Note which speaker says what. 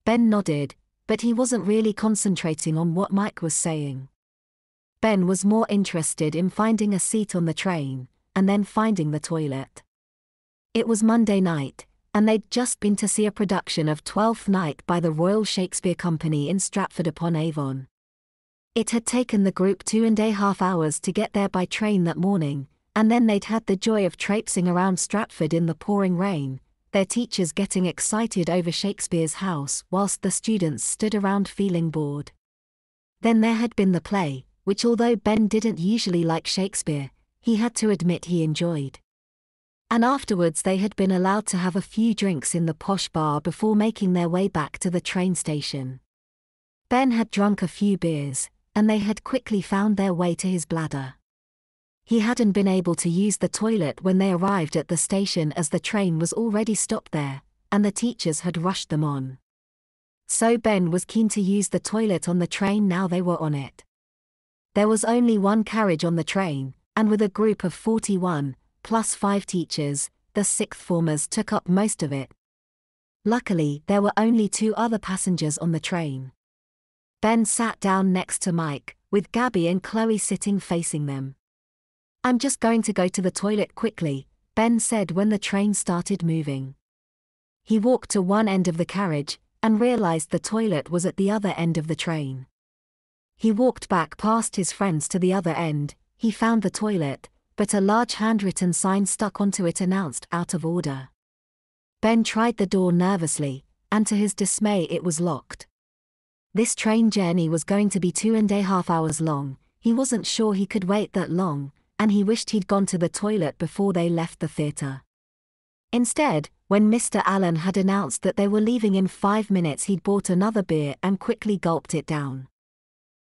Speaker 1: Ben nodded, but he wasn't really concentrating on what Mike was saying. Ben was more interested in finding a seat on the train, and then finding the toilet. It was Monday night, and they'd just been to see a production of Twelfth Night by the Royal Shakespeare Company in Stratford-upon-Avon. It had taken the group 2.5 hours to get there by train that morning, and then they'd had the joy of traipsing around Stratford in the pouring rain, their teachers getting excited over Shakespeare's house whilst the students stood around feeling bored. Then there had been the play, which although Ben didn't usually like Shakespeare, he had to admit he enjoyed. And afterwards they had been allowed to have a few drinks in the posh bar before making their way back to the train station. Ben had drunk a few beers, and they had quickly found their way to his bladder. He hadn't been able to use the toilet when they arrived at the station as the train was already stopped there, and the teachers had rushed them on. So Ben was keen to use the toilet on the train now they were on it. There was only one carriage on the train, and with a group of 41, plus 5 teachers, the sixth formers took up most of it. Luckily, there were only 2 other passengers on the train. Ben sat down next to Mike, with Gabby and Chloe sitting facing them. "I'm just going to go to the toilet quickly," Ben said when the train started moving. He walked to one end of the carriage, and realized the toilet was at the other end of the train. He walked back past his friends to the other end. He found the toilet, but a large handwritten sign stuck onto it announced "out of order." Ben tried the door nervously, and to his dismay it was locked. This train journey was going to be 2.5 hours long. He wasn't sure he could wait that long, and he wished he'd gone to the toilet before they left the theatre. Instead, when Mr. Allen had announced that they were leaving in 5 minutes, he'd bought another beer and quickly gulped it down.